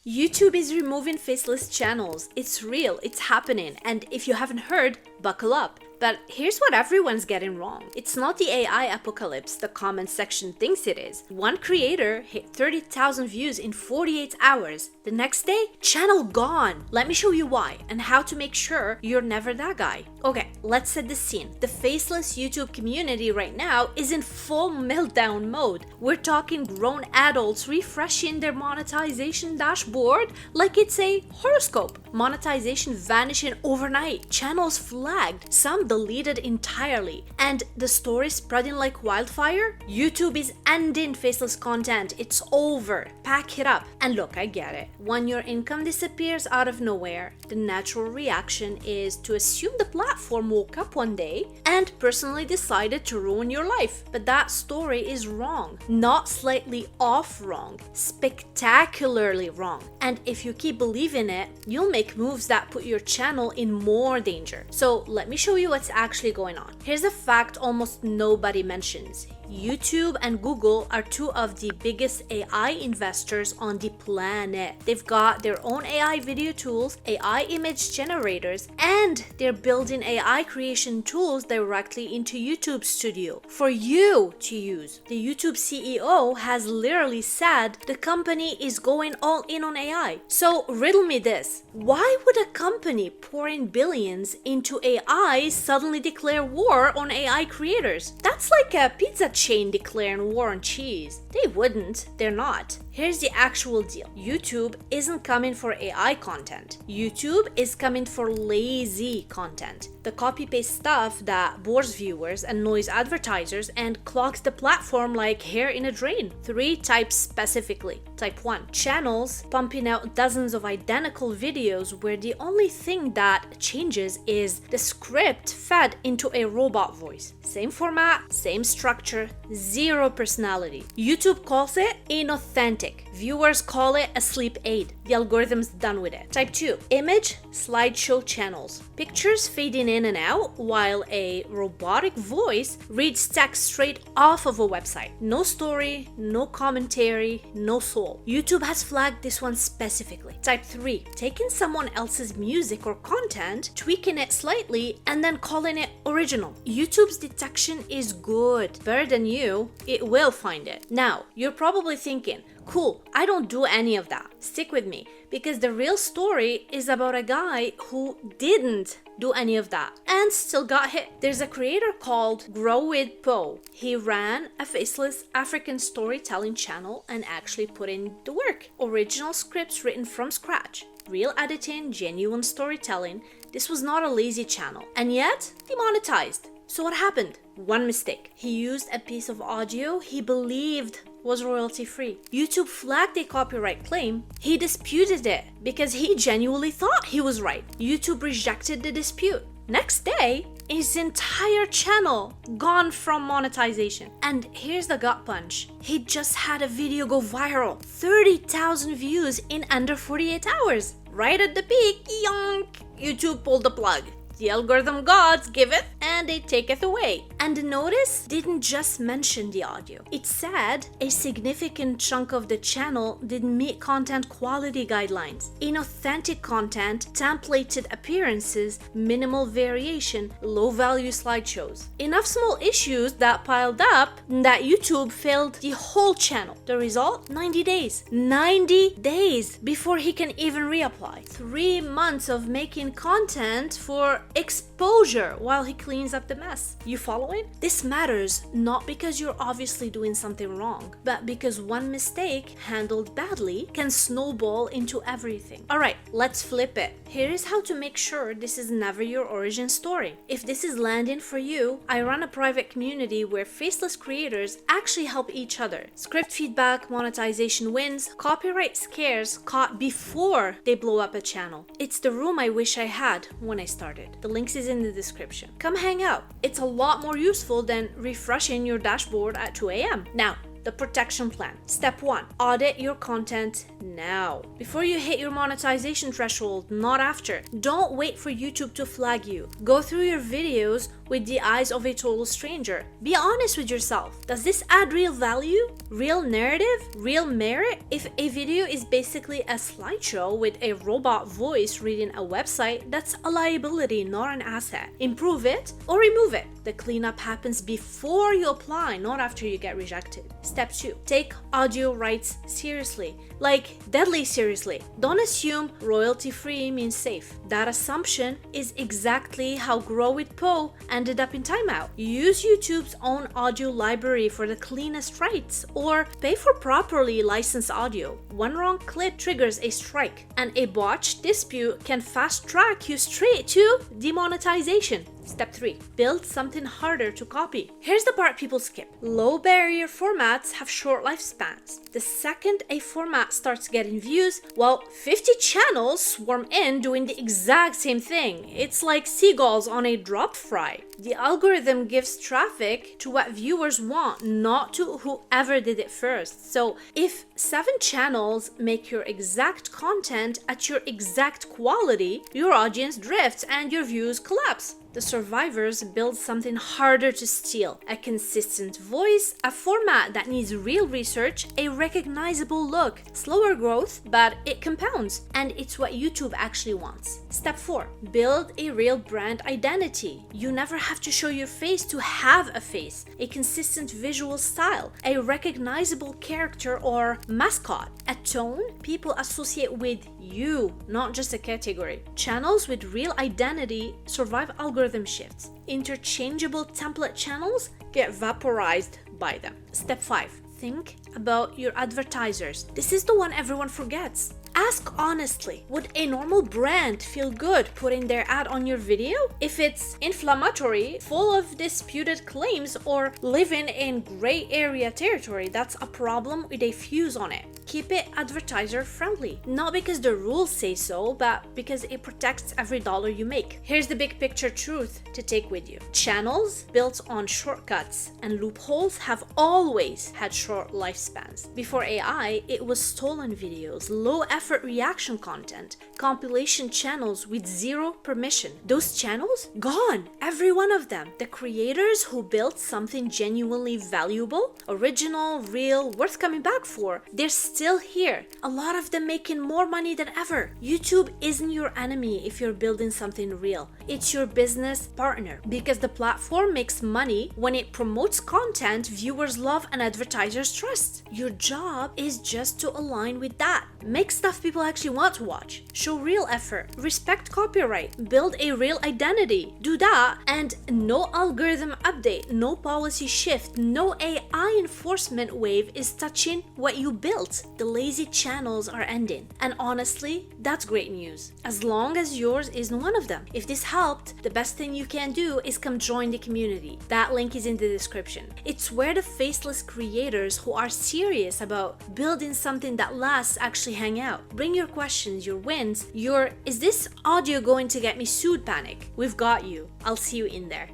YouTube is removing faceless channels. It's real, it's happening, and if you haven't heard, buckle up. But here's what everyone's getting wrong. It's not the AI apocalypse the comment section thinks it is. One creator hit 30,000 views in 48 hours. The next day, channel gone. Let me show you why and how to make sure you're never that guy. Okay, let's set the scene. The faceless YouTube community right now is in full meltdown mode. We're talking grown adults refreshing their monetization dashboard like it's a horoscope. Monetization vanishing overnight. Channels flagged. Some deleted entirely, and the story spreading like wildfire. YouTube is ending faceless content. It's over. Pack it up. And look, I get it. When your income disappears out of nowhere, the natural reaction is to assume the platform woke up one day and personally decided to ruin your life. But that story is wrong. Not slightly off wrong, spectacularly wrong. And if you keep believing it, you'll make moves that put your channel in more danger. So let me show you what's actually going on. Here's a fact almost nobody mentions. YouTube and Google are two of the biggest AI investors on the planet. They've got their own AI video tools, AI image generators, and they're building AI creation tools directly into YouTube Studio for you to use. The YouTube CEO has literally said the company is going all in on AI. So riddle me this. Why would a company pouring billions into AI suddenly declare war on AI creators? That's like a pizza chain declaring war on cheese. They wouldn't. They're not. Here's the actual deal. YouTube isn't coming for AI content. YouTube is coming for lazy content. The copy-paste stuff that bores viewers, annoys advertisers, and clogs the platform like hair in a drain. 3 types specifically. Type 1. Channels pumping out dozens of identical videos where the only thing that changes is the script fed into a robot voice. Same format, same structure, zero personality. YouTube calls it inauthentic. Viewers call it a sleep aid. The algorithm's done with it. Type 2. Image slideshow channels. Pictures fading in and out while a robotic voice reads text straight off of a website. No story, no commentary, no soul. YouTube has flagged this one specifically. Type 3. Taking someone else's music or content, tweaking it slightly, and then calling it original. YouTube's detection is good. Better than you, it will find it. Now, you're probably thinking, cool, I don't do any of that. Stick with me, because the real story is about a guy who didn't do any of that and still got hit. There's a creator called Grow with Po. He ran a faceless African storytelling channel and actually put in the work. Original scripts written from scratch. Real editing, genuine storytelling. This was not a lazy channel, and yet demonetized. So what happened? One mistake. He used a piece of audio he believed was royalty-free. YouTube flagged a copyright claim. He disputed it because he genuinely thought he was right. YouTube rejected the dispute. Next day, his entire channel gone from monetization. And here's the gut punch. He just had a video go viral. 30,000 views in under 48 hours. Right at the peak, yonk, YouTube pulled the plug. The algorithm gods give it and they take it away. And the notice didn't just mention the audio. It said a significant chunk of the channel didn't meet content quality guidelines. Inauthentic content, templated appearances, minimal variation, low value slideshows. Enough small issues that piled up that YouTube failed the whole channel. The result? 90 days. 90 days before he can even reapply. 3 months of making content for exposure while he cleans up the mess. You following? This matters not because you're obviously doing something wrong, but because one mistake handled badly can snowball into everything. Alright, let's flip it. Here is how to make sure this is never your origin story. If this is landing for you, I run a private community where faceless creators actually help each other. Script feedback, monetization wins, copyright scares caught before they blow up a channel. It's the room I wish I had when I started. The links is in the description. Come hang out. It's a lot more useful than refreshing your dashboard at 2 a.m. Now, the protection plan. Step 1. Audit your content now. Before you hit your monetization threshold, not after. Don't wait for YouTube to flag you. Go through your videos with the eyes of a total stranger. Be honest with yourself. Does this add real value? Real narrative? Real merit? If a video is basically a slideshow with a robot voice reading a website, that's a liability, not an asset. Improve it or remove it. The cleanup happens before you apply, not after you get rejected. Step 2. Take audio rights seriously. Like, deadly seriously. Don't assume royalty-free means safe. That assumption is exactly how Grow with Poe ended up in timeout. Use YouTube's own audio library for the cleanest rights, or pay for properly licensed audio. One wrong clip triggers a strike, and a botched dispute can fast-track you straight to demonetization. Step 3. Build something harder to copy. Here's the part people skip. Low barrier formats have short lifespans. The second a format starts getting views, well, 50 channels swarm in doing the exact same thing. It's like seagulls on a drop fry. The algorithm gives traffic to what viewers want, not to whoever did it first. So if 7 channels make your exact content at your exact quality, your audience drifts and your views collapse. The survivors build something harder to steal, a consistent voice, a format that needs real research, a recognizable look, slower growth, but it compounds, and it's what YouTube actually wants. Step 4. Build a real brand identity. You never have to show your face to have a face, a consistent visual style, a recognizable character or mascot, a tone people associate with you, not just a category. Channels with real identity survive algorithm shifts. Interchangeable template channels get vaporized by them. Step 5. Think about your advertisers. This is the one everyone forgets. Ask honestly, would a normal brand feel good putting their ad on your video? If it's inflammatory, full of disputed claims, or living in gray area territory, that's a problem with a fuse on it. Keep it advertiser friendly. Not because the rules say so, but because it protects every dollar you make. Here's the big picture truth to take with you. Channels built on shortcuts and loopholes have always had short lifespans. Before AI, it was stolen videos, low effort reaction content, compilation channels with zero permission. Those channels? Gone! Every one of them. The creators who built something genuinely valuable, original, real, worth coming back for, they're still here. A lot of them making more money than ever. YouTube isn't your enemy if you're building something real. It's your business partner, because the platform makes money when it promotes content viewers love and advertisers trust. Your job is just to align with that. Make stuff people actually want to watch. Show real effort. Respect copyright. Build a real identity. Do that, and no algorithm update, no policy shift, no AI enforcement wave is touching what you built. The lazy channels are ending. And honestly, that's great news. As long as yours isn't one of them. If this helped, the best thing you can do is come join the community. That link is in the description. It's where the faceless creators who are serious about building something that lasts actually hang out. Bring your questions, your wins, your "is this audio going to get me sued" panic. We've got you. I'll see you in there.